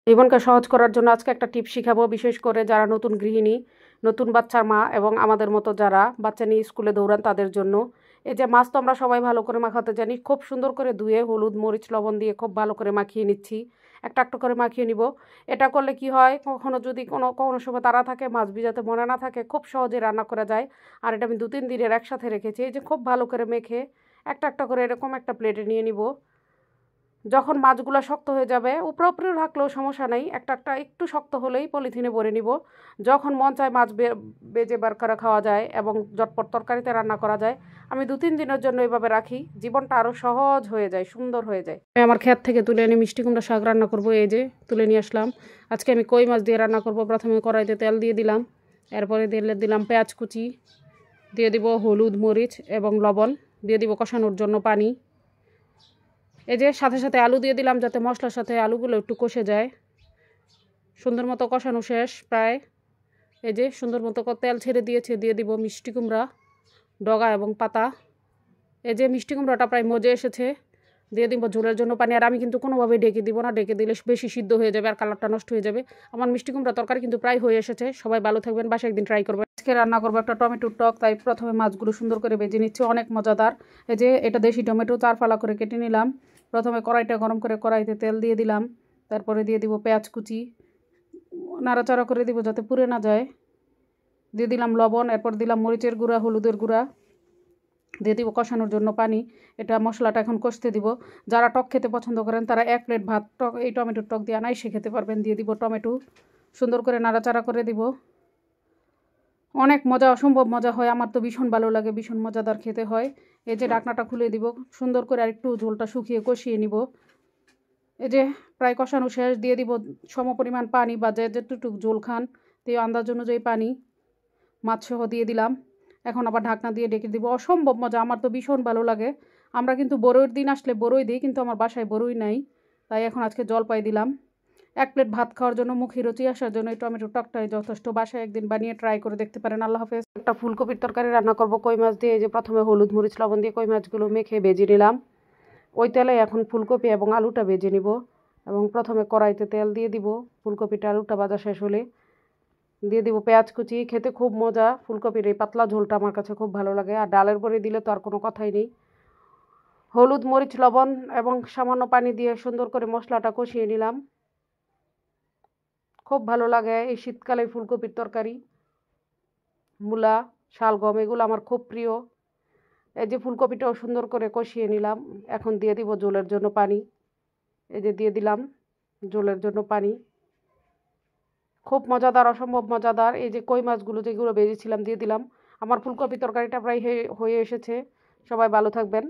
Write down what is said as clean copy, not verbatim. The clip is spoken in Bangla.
জীবনকে সহজ করার জন্য আজকে একটা টিপ শিখাবো, বিশেষ করে যারা নতুন গৃহিণী, নতুন বাচ্চার মা এবং আমাদের মতো যারা বাচ্চা নিয়ে স্কুলে দৌড়ান তাদের জন্য। এই যে মাছ তো আমরা সবাই ভালো করে মাখাতে জানি, খুব সুন্দর করে ধুয়ে হলুদ মরিচ লবণ দিয়ে খুব ভালো করে মাখিয়ে নিচ্ছি। একটা একটা করে মাখিয়ে নিব। এটা করলে কি হয়, কখনো যদি কোনো কোনো সময় তাড়া থাকে, মাছ ভিজাতে মনে না থাকে, খুব সহজে রান্না করা যায়। আর এটা আমি 2-3 দিনের একসাথে রেখেছি। এই যে খুব ভালো করে মেখে একটা একটা করে এরকম একটা প্লেটে নিয়ে নিব। যখন মাছগুলো শক্ত হয়ে যাবে, উপরে উপরে রাখলেও সমস্যা নেই, একটা একটা একটু শক্ত হলেই পলিথিনে ভরে নিব। যখন মন চায় মাছ বেজে বার করে খাওয়া যায় এবং ঝটপট তরকারিতে রান্না করা যায়। আমি 2-3 দিনের জন্য এইভাবে রাখি, জীবনটা আরও সহজ হয়ে যায়, সুন্দর হয়ে যায়। আমি আমার ক্ষেত থেকে তুলে এনে মিষ্টি কুমড়া শাক রান্না করব। এই যে তুলে নিয়ে আসলাম। আজকে আমি কই মাছ দিয়ে রান্না করব। প্রথমে কড়াইতে তেল দিয়ে দিলাম, এরপরে দিলাম পেঁয়াজ কুচি, দিয়ে দিব হলুদ মরিচ এবং লবণ, দিয়ে দিব কষানোর জন্য পানি। এই যে সাথে সাথে আলু দিয়ে দিলাম, যাতে মশলার সাথে আলুগুলো একটু কষে যায়। সুন্দর মতো কষানো শেষ প্রায়। এই যে সুন্দর মতো তেল ছেড়ে দিয়েছে, দিয়ে দিব মিষ্টি কুমড়া ডগা এবং পাতা। এই যে মিষ্টি কুমড়াটা প্রায় মজে এসেছে, দিয়ে দিব ঝোলের জন্য পানি। আর আমি কিন্তু কোনোভাবেই ঢেকে দিব না, ঢেকে দিলে বেশি সিদ্ধ হয়ে যাবে আর কালারটা নষ্ট হয়ে যাবে। আমার মিষ্টি কুমড়া তরকারি কিন্তু প্রায় হয়ে এসেছে। সবাই ভালো থাকবেন, বাসায় একদিন ট্রাই করবেন। আজকে রান্না করবো একটা টমেটোর টক, তাই প্রথমে মাছগুলো সুন্দর করে ভেজে নিচ্ছি, অনেক মজাদার। এই যে এটা দেশি টমেটো, 4 ফালা করে কেটে নিলাম। প্রথমে কড়াইটা গরম করে কড়াইতে তেল দিয়ে দিলাম, তারপরে দিয়ে দিব পেঁয়াজ কুচি, নাড়াচাড়া করে দিব যাতে পুড়ে না যায়। দিয়ে দিলাম লবণ, এরপর দিলাম মরিচের গুঁড়া, হলুদের গুঁড়া, দিয়ে দিব কষানোর জন্য পানি। এটা মশলাটা এখন কষতে দিব। যারা টক খেতে পছন্দ করেন তারা 1 প্লেট ভাত টক এই টমেটোর টক দিয়ে আনাইসে খেতে পারবেন। দিয়ে দিব টমেটো, সুন্দর করে নাড়াচাড়া করে দিব। অনেক মজা, অসম্ভব মজা হয়, আমার তো ভীষণ ভালো লাগে, ভীষণ মজাদার খেতে হয়। এই যে ঢাকনাটা খুলে দিব, সুন্দর করে আরেকটু ঝোলটা শুকিয়ে কষিয়ে নিব। এই যে প্রায় কষানো শেষ, দিয়ে দিব সমপরিমাণ পানি, বা যেটুকু ঝোল খান দিয়ে আন্দাজ অনুযায়ী পানি, মাছ সহ দিয়ে দিলাম। এখন আবার ঢাকনা দিয়ে ডেকে দিব। অসম্ভব মজা, আমার তো ভীষণ ভালো লাগে। আমরা কিন্তু বড়ইয়ের দিন আসলে বড়ই দিই, কিন্তু আমার বাসায় বড়ই নাই, তাই এখন আজকে জলপাই দিলাম। 1 প্লেট ভাত খাওয়ার জন্য, মুখে রুচি আসার জন্য এই টমেটো টকটাই যথেষ্ট। বাসায় একদিন বানিয়ে ট্রাই করে দেখতে পারেন। আল্লাহ হাফেজ। একটা ফুলকপির তরকারি রান্না করব কই মাছ দিয়ে। এই যে প্রথমে হলুদ মরিচ লবণ দিয়ে কই মাছগুলো মেখে ভেজে নিলাম। ওই তেলে এখন ফুলকপি এবং আলুটা ভেজে নিব। এবং প্রথমে কড়াইতে তেল দিয়ে দিব, ফুলকপিটা আলুটা ভাজা শেষ হলে দিয়ে দিব পেঁয়াজ কুচি। খেতে খুব মজা, ফুলকপির এই পাতলা ঝোলটা আমার কাছে খুব ভালো লাগে। আর ডালের বড়ি দিলে তো আর কোনো কথাই নেই। হলুদ মরিচ লবণ এবং সামান্য পানি দিয়ে সুন্দর করে মশলাটা কষিয়ে নিলাম। খুব ভালো লাগে এই শীতকালে ফুলকপির তরকারি। মূলা, শালগম এগুলো আমার খুব প্রিয়। এই যে ফুলকপিটাও সুন্দর করে কষিয়ে নিলাম। এখন দিয়ে দিব ঝোলের জন্য পানি। এই যে দিয়ে দিলাম ঝোলের জন্য পানি। খুব মজাদার, অসম্ভব মজাদার। এই যে কই মাছগুলো যেগুলো ভেজেছিলাম দিয়ে দিলাম। আমার ফুলকপি তরকারিটা প্রায় হয়ে এসেছে। সবাই ভালো থাকবেন।